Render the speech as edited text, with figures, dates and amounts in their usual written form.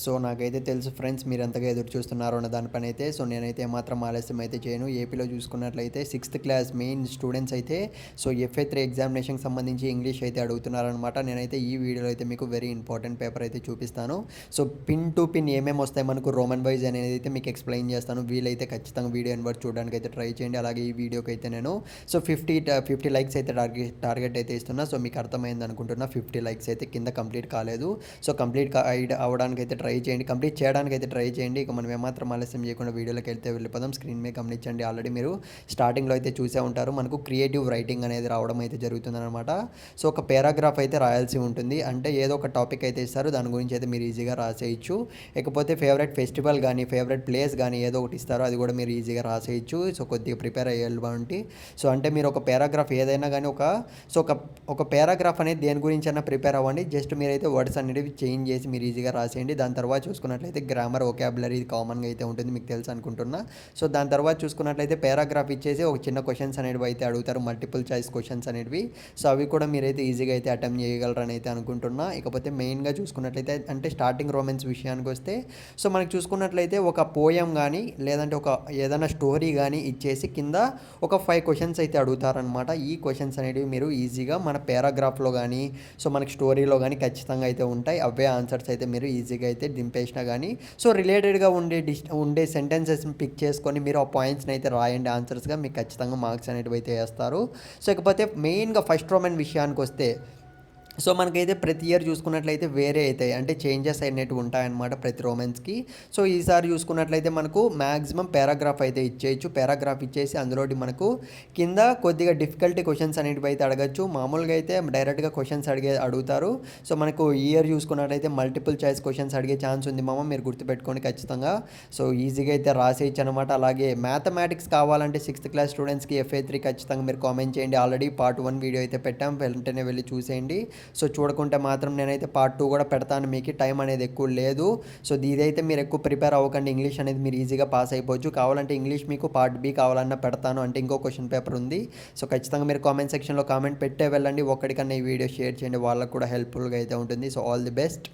So, నాకైతే తెలుసు friends మీరెంతగా ఎదురు చూస్తున్నారో అన్న దానిపైనైతే. సో, నేనైతే ఏమాత్రం ఆలస్యం అయితే చేయను. ఏపీలో చూసుకున్నట్లయితే సిక్స్త్ క్లాస్ మెయిన్ స్టూడెంట్స్ అయితే సో, ఎఫ్ఏ3 ఎగ్జామినేషన్‌కి సంబంధించి ఇంగ్లీష్ అయితే అడుగుతున్నారనమాట. నేనైతే ఈ వీడియోలో అయితే మీకు వెరీ ఇంపార్టెంట్ పేపర్ అయితే చూపిస్తాను. సో, పిన్ టు పిన్ ఏమేమి వస్తాయి మనకు రోమన్ వైస్ అనేది అయితే మీకు ఎక్స్‌ప్లెయిన్ చేస్తాను. వీలైతే ఖచ్చితంగా వీడియో ఎండ్ వరకు చూడడానికి అయితే ట్రై చేయండి. అలాగే ఈ వీడియోకి అయితే నేను సో, 50 లైక్స్ అయితే టార్గెట్ అయితే ఇస్తున్నా. సో, మీకు అర్థమైంది అనుకుంటున్నా. 50 లైక్స్ అయితే కింద కంప్లీట్ కాలేదు. సో, కంప్లీట్ అవ్వడానికి అయితే ట్రై చేయండి, కంప్లీట్ చేయడానికి అయితే ట్రై చేయండి. ఇక మనం ఏమాత్రం ఆలస్యం చేయకుండా వీడియోలోకి వెళ్తే వెళ్ళిపోదాం. స్క్రీన్ మీద గమనించండి, ఆల్రెడీ మీరు స్టార్టింగ్లో అయితే చూసే ఉంటారు. మనకు క్రియేటివ్ రైటింగ్ అనేది రావడం అయితే జరుగుతుందన్నమాట. సో ఒక పారాగ్రాఫ్ అయితే రాయాల్సి ఉంటుంది. అంటే ఏదో ఒక టాపిక్ అయితే ఇస్తారు, దాని గురించి అయితే మీరు ఈజీగా రాసేయచ్చు. ఇకపోతే ఫేవరెట్ ఫెస్టివల్ కానీ ఫేవరెట్ ప్లేస్ కానీ ఏదో ఒకటి ఇస్తారో అది కూడా మీరు ఈజీగా రాసేయచ్చు. సో కొద్దిగా ప్రిపేర్ అయ్యేది బాగుంటి. సో అంటే మీరు ఒక పారాగ్రాఫ్ ఏదైనా కానీ ఒక పారాగ్రాఫ్ అనేది దేని గురించి అయినా ప్రిపేర్ అవ్వండి. జస్ట్ మీరైతే వర్డ్స్ అనేవి చేంజ్ చేసి మీరు ఈజీగా రాసేయండి. దాని తర్వాత చూసుకున్నట్లయితే గ్రామర్ వొకాబులరీ ఇది కామన్గా అయితే ఉంటుంది, మీకు తెలుసు అనుకుంటున్నా. సో దాని తర్వాత చూసుకున్నట్లయితే పారాగ్రాఫ్ ఇచ్చేసి ఒక చిన్న క్వశ్చన్స్ అనేవి అయితే అడుగుతారు, మల్టిపుల్ చాయిస్ క్వశ్చన్స్ అనేవి. సో అవి కూడా మీరైతే ఈజీగా అయితే అటెంప్ట్ చేయగలరని అయితే అనుకుంటున్నా. ఇకపోతే మెయిన్గా చూసుకున్నట్లయితే అంటే స్టార్టింగ్ రొమాన్స్ విషయానికి వస్తే సో మనకి చూసుకున్నట్లయితే ఒక పోయం కానీ లేదంటే ఒక ఏదైనా స్టోరీ కానీ ఇచ్చేసి కింద ఒక 5 క్వశ్చన్స్ అయితే అడుగుతారనమాట. ఈ క్వశ్చన్స్ అనేవి మీరు ఈజీగా మన పారాగ్రాఫ్లో కానీ సో మనకి స్టోరీలో కానీ ఖచ్చితంగా అయితే ఉంటాయి. అవే ఆన్సర్స్ అయితే మీరు ఈజీగా అయితే దింపేసినా కానీ సో రిలేటెడ్గా ఉండే సెంటెన్సెస్ పిక్ చేసుకొని మీరు ఆ పాయింట్స్ని అయితే రాయండి ఆన్సర్స్గా, మీకు ఖచ్చితంగా మార్క్స్ అనేటివి అయితే వేస్తారు. సో ఇకపోతే మెయిన్గా ఫస్ట్ రోమన్ విషయానికి వస్తే సో మనకైతే ప్రతి ఇయర్ చూసుకున్నట్లయితే వేరే అవుతాయి, అంటే చేంజెస్ అనేటివి ఉంటాయన్నమాట ప్రతి రోమెన్స్కి. సో ఈసారి చూసుకున్నట్లయితే మనకు మ్యాక్సిమం పారాగ్రాఫ్ అయితే ఇచ్చేయచ్చు. పారాగ్రాఫ్ ఇచ్చేసి అందులోటి మనకు కింద కొద్దిగా డిఫికల్టీ క్వశ్చన్స్ అనేటివి అయితే అడగచ్చు. మామూలుగా అయితే డైరెక్ట్గా క్వశ్చన్స్ అడుగుతారు. సో మనకు ఈ ఇయర్ చూసుకున్నట్లయితే మల్టిపుల్ చాయిస్ క్వశ్చన్స్ అడిగే ఛాన్స్ ఉంది మామ, మీరు గుర్తుపెట్టుకోండి ఖచ్చితంగా. సో ఈజీగా అయితే రాసేయచ్చు అనమాట. అలాగే మ్యాథమెటిక్స్ కావాలంటే సిక్స్త్ క్లాస్ స్టూడెంట్స్కి ఎఫ్ఏ3 ఖచ్చితంగా మీరు కామెంట్ చేయండి. ఆల్రెడీ పార్ట్ 1 వీడియో అయితే పెట్టాం, వెంటనే వెళ్ళి చూసేయండి. సో చూడకుంటే మాత్రం నేనైతే పార్ట్ 2 కూడా పెడతాను, మీకు టైం అనేది ఎక్కువ లేదు. సో ఇదైతే మీరు ఎక్కువ ప్రిపేర్ అవ్వకండి, ఇంగ్లీష్ అనేది మీరు ఈజీగా పాస్ అయిపోవచ్చు. కావాలంటే ఇంగ్లీష్ మీకు పార్ట్ బి కావాలన్నా పెడతాను, అంటే ఇంకో క్వశ్చన్ పేపర్ ఉంది. సో ఖచ్చితంగా మీరు కామెంట్ సెక్షన్లో కామెంట్ పెట్టే వెళ్ళండి. ఒక్కడికన్నా ఈ వీడియో షేర్ చేయండి, వాళ్ళకు కూడా హెల్ప్ఫుల్గా అయితే ఉంటుంది. So all the best.